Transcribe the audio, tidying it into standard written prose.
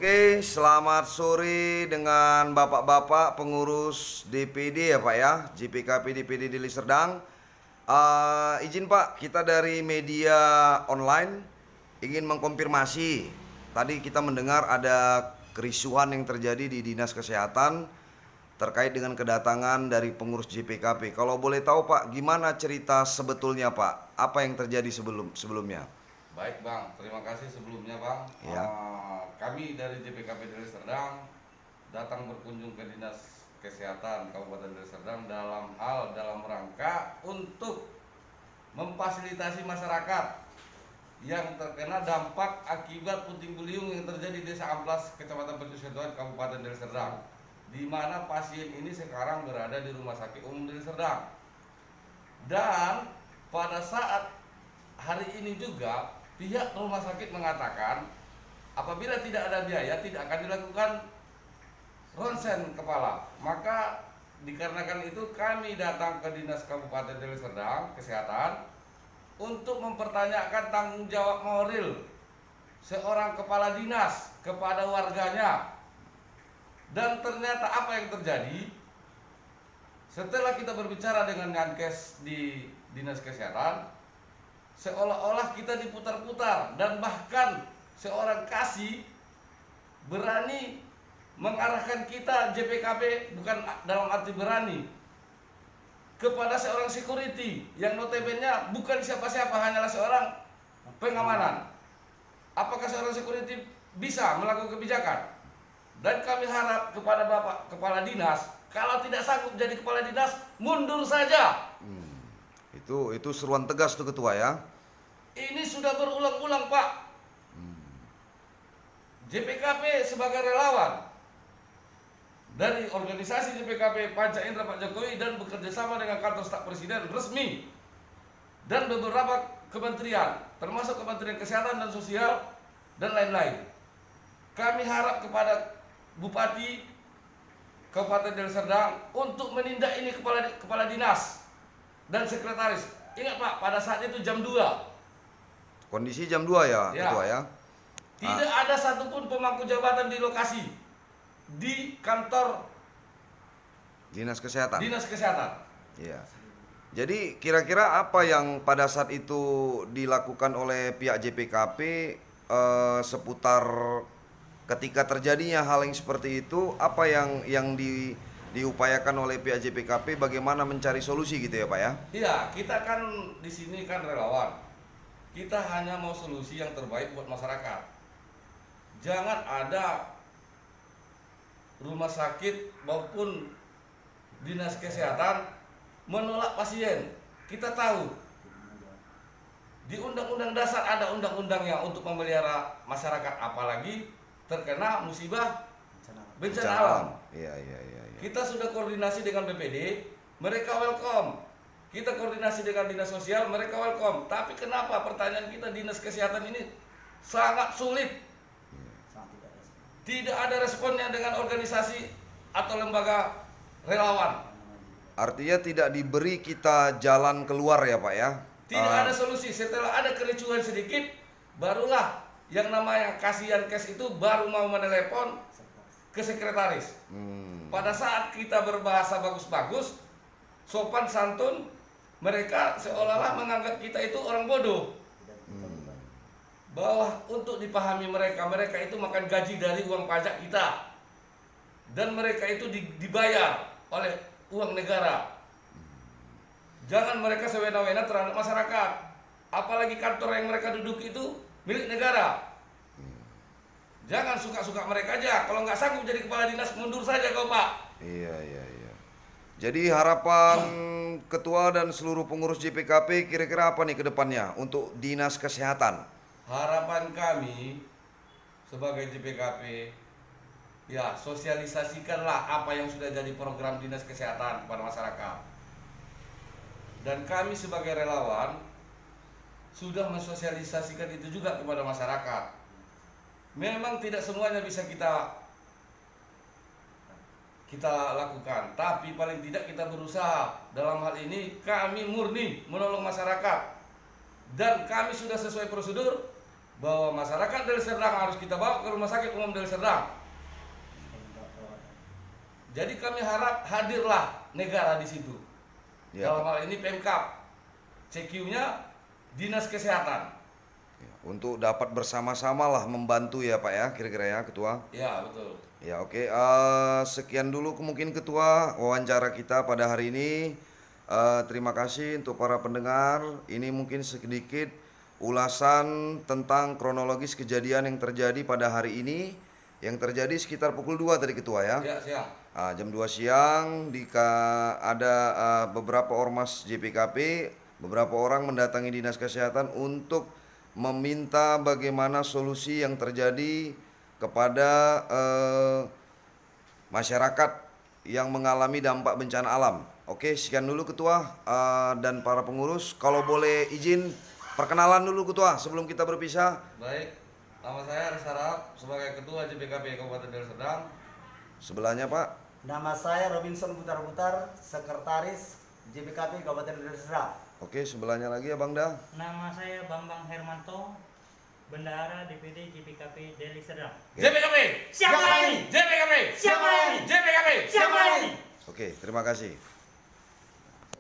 Oke, selamat sore dengan bapak-bapak pengurus DPD ya Pak ya, JPKP DPD Deli Serdang. Izin Pak, kita dari media online ingin mengkonfirmasi. Tadi kita mendengar ada kerusuhan yang terjadi di Dinas Kesehatan terkait dengan kedatangan dari pengurus JPKP. Kalau boleh tahu Pak, gimana cerita sebetulnya Pak? Apa yang terjadi sebelumnya? Baik Bang, terima kasih sebelumnya Bang. Ya. Kami dari JPKP Deli Serdang datang berkunjung ke Dinas Kesehatan Kabupaten Deli Serdang dalam rangka untuk memfasilitasi masyarakat yang terkena dampak akibat puting beliung yang terjadi di Desa Amplas, Kecamatan Percusetuan, Kabupaten Deli Serdang, di mana pasien ini sekarang berada di Rumah Sakit Umum Deli Serdang. Dan pada saat hari ini juga pihak rumah sakit mengatakan apabila tidak ada biaya tidak akan dilakukan ronsen kepala. Maka dikarenakan itu kami datang ke Dinas Kabupaten Deli Serdang Kesehatan untuk mempertanyakan tanggung jawab moral seorang kepala dinas kepada warganya. Dan ternyata apa yang terjadi setelah kita berbicara dengan Yankes di Dinas Kesehatan, seolah-olah kita diputar-putar dan bahkan seorang kasih berani mengarahkan kita JPKP, bukan dalam arti berani, kepada seorang security yang notabene bukan siapa-siapa, hanyalah seorang pengamanan. Apakah seorang security bisa melakukan kebijakan? Dan kami harap kepada Bapak Kepala Dinas, kalau tidak sanggup jadi Kepala Dinas, mundur saja. Itu seruan tegas tuh Ketua ya. Ini sudah berulang-ulang Pak. JPKP sebagai relawan dari organisasi JPKP Panca Indra Pak Jokowi dan bekerjasama dengan kantor staf presiden resmi dan beberapa kementerian termasuk Kementerian Kesehatan dan Sosial dan lain-lain. Kami harap kepada Bupati Kabupaten Deli Serdang untuk menindak ini kepala dinas dan sekretaris. Ingat Pak, pada saat itu jam 2. Kondisi jam 2 ya, Ya. Ketua ya. Tidak ada satupun pemangku jabatan di lokasi di kantor Dinas Kesehatan. Dinas Kesehatan. Iya. Jadi kira-kira apa yang pada saat itu dilakukan oleh pihak JPKP seputar ketika terjadinya hal yang seperti itu, apa yang diupayakan oleh pihak JPKP, bagaimana mencari solusi gitu ya Pak ya? Iya, kita kan di sini kan relawan. Kita hanya mau solusi yang terbaik buat masyarakat. Jangan ada rumah sakit maupun dinas kesehatan menolak pasien. Kita tahu di Undang-Undang Dasar ada undang-undangnya untuk memelihara masyarakat, apalagi terkena musibah bencana alam. Iya. Kita sudah koordinasi dengan BPD, mereka welcome. Kita koordinasi dengan dinas sosial, mereka welcome. Tapi kenapa pertanyaan kita dinas kesehatan ini sangat sulit? Tidak ada responnya dengan organisasi atau lembaga relawan. Artinya tidak diberi kita jalan keluar ya Pak ya? Tidak ada solusi. Setelah ada kericuhan sedikit, barulah yang namanya kasihan kes itu baru mau menelepon ke sekretaris. Pada saat kita berbahasa bagus-bagus, sopan santun, mereka seolah-olah menganggap kita itu orang bodoh. Bahwa untuk dipahami mereka itu makan gaji dari uang pajak kita. Dan mereka itu dibayar oleh uang negara. Jangan mereka sewena-wena terhadap masyarakat. Apalagi kantor yang mereka duduk itu milik negara. Jangan suka-suka mereka aja. Kalau nggak sanggup jadi kepala dinas, mundur saja kau Pak. Iya. Jadi harapan Ketua dan seluruh pengurus JPKP kira-kira apa nih ke depannya untuk Dinas Kesehatan? Harapan kami sebagai JPKP, ya sosialisasikanlah apa yang sudah jadi program Dinas Kesehatan kepada masyarakat. Dan kami sebagai relawan sudah mensosialisasikan itu juga kepada masyarakat. Memang tidak semuanya bisa kita lakukan, tapi paling tidak kita berusaha. Dalam hal ini kami murni menolong masyarakat dan kami sudah sesuai prosedur bahwa masyarakat Deli Serdang harus kita bawa ke Rumah Sakit Umum Deli Serdang. Jadi kami harap hadirlah negara di situ. Ya, Dalam hal ini Pemkab, CQ-nya Dinas Kesehatan. Ya, untuk dapat bersama-sama lah membantu ya Pak ya, kira-kira ya Ketua. Ya betul. Ya oke, sekian dulu mungkin Ketua wawancara kita pada hari ini. Terima kasih untuk para pendengar. Ini mungkin sedikit ulasan tentang kronologis kejadian yang terjadi pada hari ini. Yang terjadi sekitar pukul 2 tadi Ketua ya. Ya siang. Jam 2 siang ada beberapa ormas JPKP, beberapa orang mendatangi Dinas Kesehatan untuk meminta bagaimana solusi yang terjadi kepada masyarakat yang mengalami dampak bencana alam. Oke, sekian dulu Ketua dan para pengurus. Kalau boleh izin perkenalan dulu Ketua sebelum kita berpisah. Baik, nama saya Aris Harap sebagai Ketua JPKP Kabupaten Deli Serdang. Sebelahnya Pak. Nama saya Robinson Putar-Putar, Sekretaris JPKP Kabupaten Deli Serdang. Oke, sebelahnya lagi ya Bang Da. Nama saya Bambang Hermanto, Bendahara DPD JPKP Deli Serdang. JPKP. Siapa ini? JPKP. Siapa ini? JPKP. Siapa ini? Oke, terima kasih.